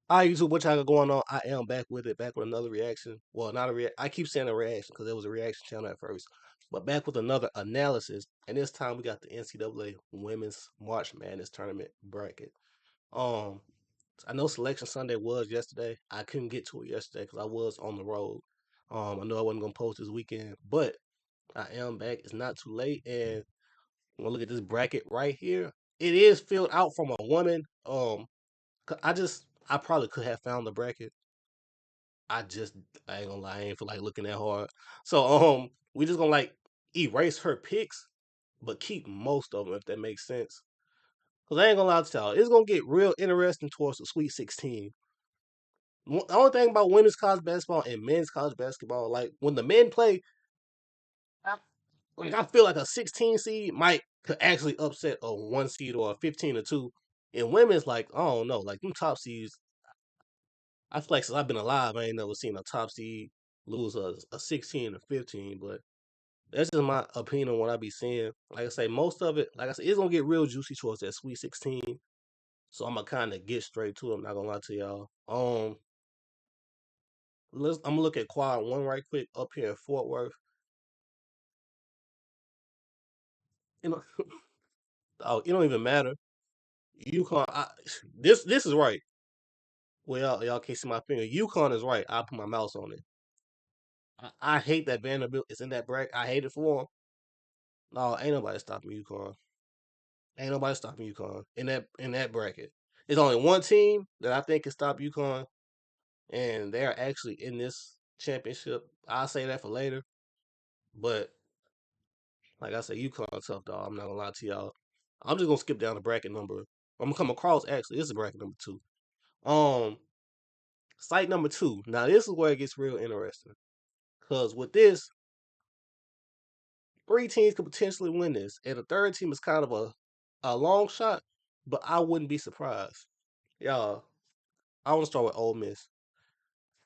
All right, YouTube, what y'all got going on? I am back with it, back with another reaction. Well, not a reaction. I keep saying a reaction because it was a reaction channel at first, but back with another analysis. And this time we got the NCAA Women's March Madness Tournament bracket. Um, I know Selection Sunday was yesterday. I couldn't get to it yesterday because I was on the road. I know I wasn't gonna post this weekend, but I am back. It's not too late, and when I look at this bracket right here, it is filled out from a woman. 'Cause I probably could have found the bracket. I just I ain't gonna lie, I ain't feel like looking that hard. So we just gonna like erase her picks, but keep most of them if that makes sense. Cause I ain't gonna lie to y'all, it's gonna get real interesting towards the Sweet 16. The only thing about women's college basketball and men's college basketball, like when the men play, I, like I feel like a 16 seed might could actually upset a 1 seed or a 15 or 2. In women's, like I don't know, like them top seeds. I feel like since I've been alive, I ain't never seen a top seed lose a 16 or 15, but that's just my opinion on what I be seeing. Like I say, most of it, like I said, it's gonna get real juicy towards that Sweet 16. So I'm gonna kind of get straight to it. I'm not gonna lie to y'all. I'm gonna look at quad one right quick up here in Fort Worth. You know, oh, it don't even matter. UConn, this is right. Well, y'all can't see my finger. UConn is right. I put my mouse on it. I hate that Vanderbilt is in that bracket. I hate it for them. No, ain't nobody stopping UConn. Ain't nobody stopping UConn in that bracket. There's only one team that I think can stop UConn, and they're actually in this championship. I'll say that for later. But like I said, UConn tough dog. I'm not gonna lie to y'all. I'm just gonna skip down to bracket number. I'm gonna come across actually. This is bracket number 2. Um, site number 2. Now this is where it gets real interesting. Cause with this, 3 teams could potentially win this, and the third team is kind of a long shot, but I wouldn't be surprised. Y'all, I want to start with Ole Miss.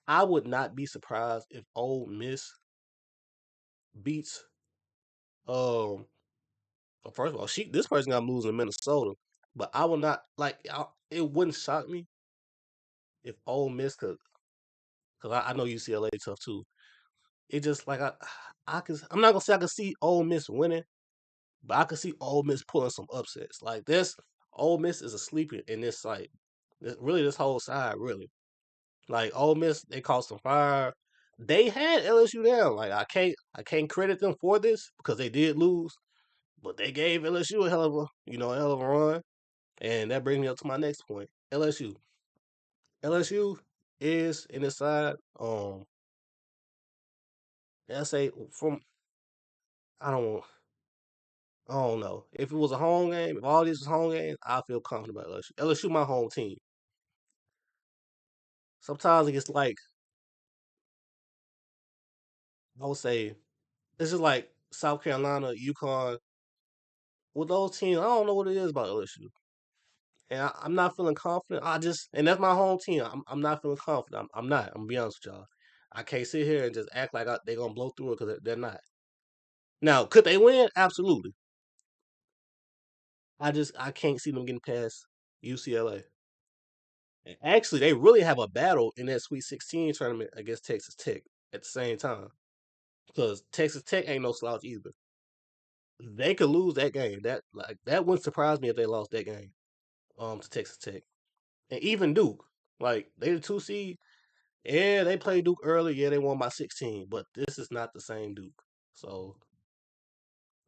I would not be surprised if Ole Miss beats. Um, first of all, this person got losing to Minnesota, but I would not like. It wouldn't shock me if Ole Miss could, because I know UCLA tough too. It just like I can. I'm not gonna say I can see Ole Miss winning, but I can see Ole Miss pulling some upsets. Like this, Ole Miss is a sleeper in this site. Really, this whole side really. Like Ole Miss, they caught some fire. They had LSU down. Like I can't credit them for this because they did lose, but they gave LSU a hell of a hell of a run. And that brings me up to my next point. LSU is in the side. I say from I don't I don't know if it was a home game. If all this was home games, I feel confident about LSU. LSU my home team. Sometimes it gets like I would say it's just like South Carolina, UConn. With those teams, I don't know what it is about LSU. And I'm not feeling confident. And that's my home team. I'm not feeling confident. I'm not. I'm gonna be honest with y'all. I can't sit here and just act like they're gonna blow through it because they're not. Now, could they win? Absolutely. I can't see them getting past UCLA. And actually, they really have a battle in that Sweet 16 tournament against Texas Tech at the same time because Texas Tech ain't no slouch either. They could lose that game. That wouldn't surprise me if they lost that game to Texas Tech and even Duke. Like they the 2 seed. Yeah, they played Duke early. Yeah, they won by 16, but this is not the same Duke. So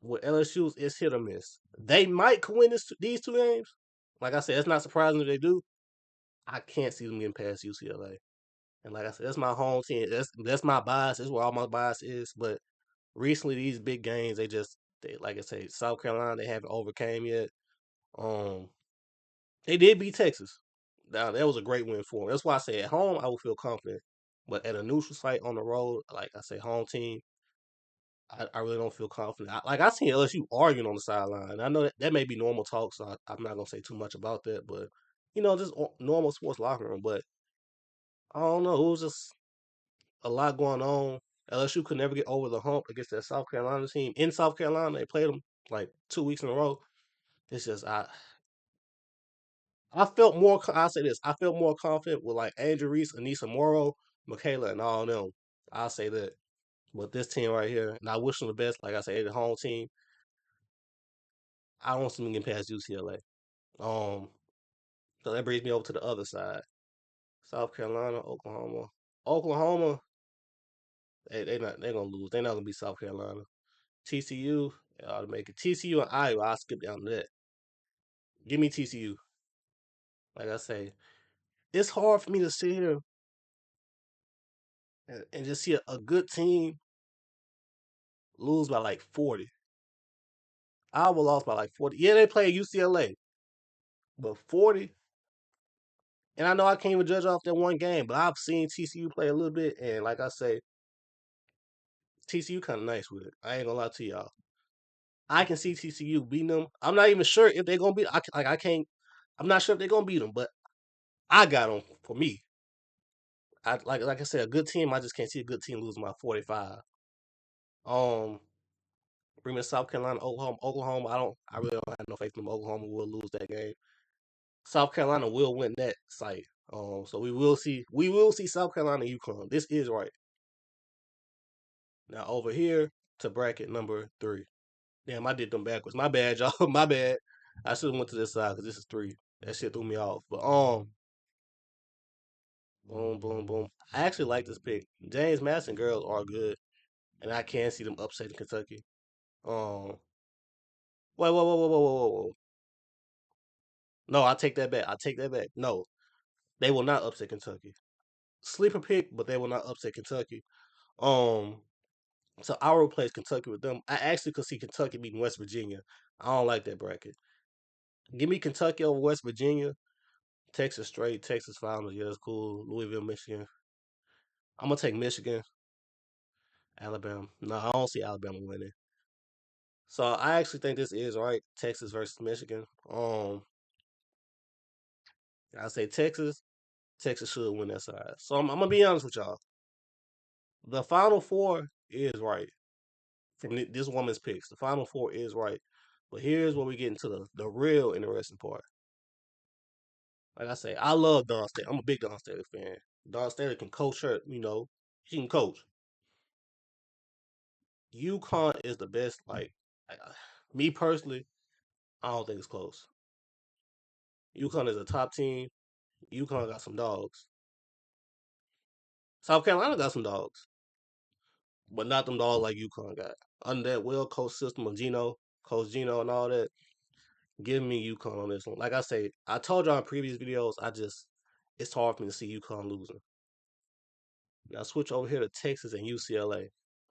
with LSU, it's hit or miss. They might win these 2 games. Like I said, it's not surprising if they do. I can't see them getting past UCLA. And like I said, that's my home team. That's my bias. That's where all my bias is. But recently, these big games, like I say, South Carolina, they haven't overcame yet. Um, they did beat Texas. Now that was a great win for them. That's why I say at home I would feel confident, but at a neutral site on the road, like I say, home team, I really don't feel confident. I seen LSU arguing on the sideline. I know that may be normal talk, so I'm not gonna say too much about that. But just normal sports locker room. But I don't know. It was just a lot going on. LSU could never get over the hump against that South Carolina team in South Carolina. They played them like 2 weeks in a row. It's just I felt more. I'll say this. I felt more confident with like Angel Reese, Anissa Morrow, Michaela, and all of them. I'll say that. But this team right here, and I wish them the best. Like I said, the home team. I don't see them getting past UCLA. So that brings me over to the other side. South Carolina, Oklahoma. Oklahoma, they gonna lose. They're not gonna be South Carolina. TCU, they ought to make it. TCU and Iowa, I'll skip down to that. Give me TCU. Like I say, it's hard for me to sit here and just see a good team lose by like 40. Iowa lost by like 40. Yeah, they played UCLA, but 40. And I know I can't even judge off that one game, but I've seen TCU play a little bit, and like I say, TCU kind of nice with it. I ain't gonna lie to y'all. I can see TCU beating them. I'm not even sure if they're gonna beat. I can't. I'm not sure if they're gonna beat them, but I got them for me. Like I said, a good team. I just can't see a good team losing by 45. Um, bring me South Carolina, Oklahoma. Oklahoma. I really don't have no faith in them. Oklahoma will lose that game. South Carolina will win that site. So we will see. We will see South Carolina, UConn. This is right now over here to bracket number 3. Damn, I did them backwards. My bad, y'all. My bad. I should have went to this side because this is 3. That shit threw me off. But boom, boom, boom. I actually like this pick. James Madison girls are good, and I can see them upsetting Kentucky. Um, wait, whoa, whoa, whoa, whoa, whoa, whoa. No, I take that back. I take that back. No, they will not upset Kentucky. Sleeper pick, but they will not upset Kentucky. Um, so I will replace Kentucky with them. I actually could see Kentucky beating West Virginia. I don't like that bracket. Give me Kentucky over West Virginia. Texas straight. Texas finals. Yeah, that's cool. Louisville, Michigan. I'm gonna take Michigan. Alabama. No, I don't see Alabama winning. So I actually think this is right. Texas versus Michigan. I say Texas. Texas should win that side. So I'm gonna be honest with y'all. The Final Four is right from this woman's picks. The Final Four is right. But here's where we get into the real interesting part. Like I say, I love Don Staley. I'm a big Don Staley fan. Don Staley can coach her. He can coach. UConn is the best. Me personally, I don't think it's close. UConn is a top team. UConn got some dogs. South Carolina got some dogs, but not them dogs like UConn got. Under that well coach system of Coach Gino, and all that, give me UConn on this one. Like I say, I told y'all in previous videos, it's hard for me to see UConn losing. Now switch over here to Texas and UCLA.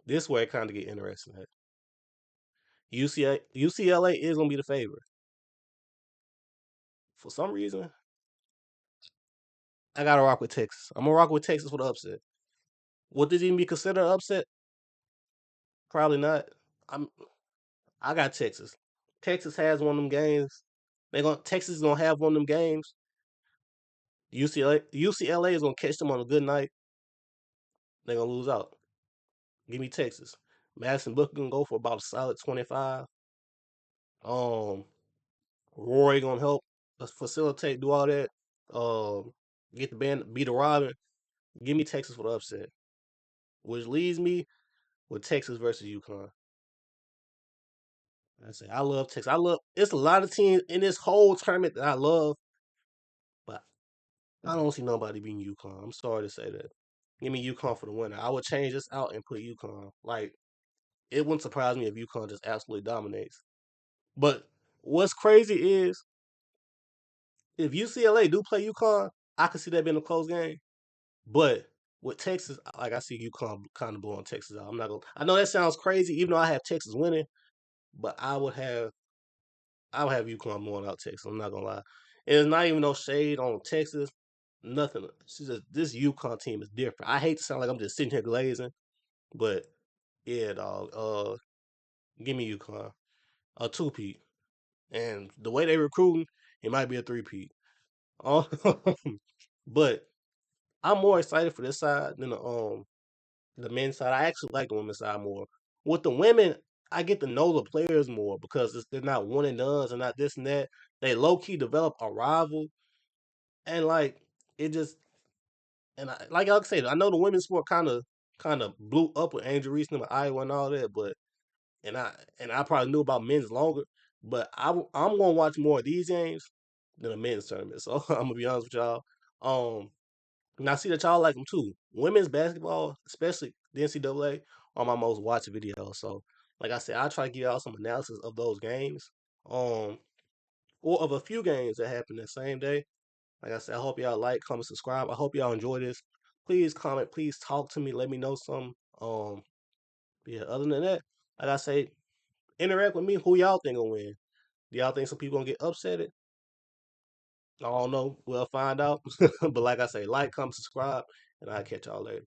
This is where it kind of get interesting at. UCLA is gonna be the favorite. For some reason, I gotta rock with Texas. I'm gonna rock with Texas for the upset. Would this even be considered an upset? Probably not. I'm I got Texas. Texas has one of them games. Texas is gonna have one of them games. UCLA is gonna catch them on a good night. They're gonna lose out. Give me Texas. Madison Booker gonna go for about a solid 25. Um, Roy gonna help facilitate, do all that. Get the band, beat the Robin. Give me Texas for the upset, which leaves me with Texas versus UConn. I say I love Texas. It's a lot of teams in this whole tournament that I love, but I don't see nobody beating UConn. I'm sorry to say that. Give me UConn for the winner. I would change this out and put UConn. Like it wouldn't surprise me if UConn just absolutely dominates. But what's crazy is if UCLA do play UConn, I could see that being a close game. But with Texas, like I see UConn kind of blowing Texas out. I'm not gonna. I know that sounds crazy, even though I have Texas winning, but I would have UConn blowing out Texas. I'm not gonna lie. And it's not even no shade on Texas. Nothing. It's just this UConn team is different. I hate to sound like I'm just sitting here glazing, but yeah, dog. Give me UConn a 2-peat, and the way they recruiting, it might be a 3-peat. Um, but I'm more excited for this side than the men's side. I actually like the women's side more. With the women, I get to know the players more because they're not one and done's and not this and that. They low key develop a rival. and like it just and like I said, I know the women's sport kind of blew up with Angel Reese and Iowa and all that, but and I probably knew about men's longer, but I'm gonna watch more of these games than the men's tournament. So I'm gonna be honest with y'all. And I see that y'all like them too. Women's basketball, especially the NCAA, are my most watched videos. So like I said, I try to give y'all some analysis of those games, um, or of a few games that happened the same day. Like I said, I hope y'all like, comment, subscribe. I hope y'all enjoy this. Please comment. Please talk to me. Let me know some. Yeah. Other than that, like I say, interact with me. Who y'all think will win? Do y'all think some people gonna get upset? I don't know. We'll find out. But like I say, like, comment, subscribe, and I'll catch y'all later.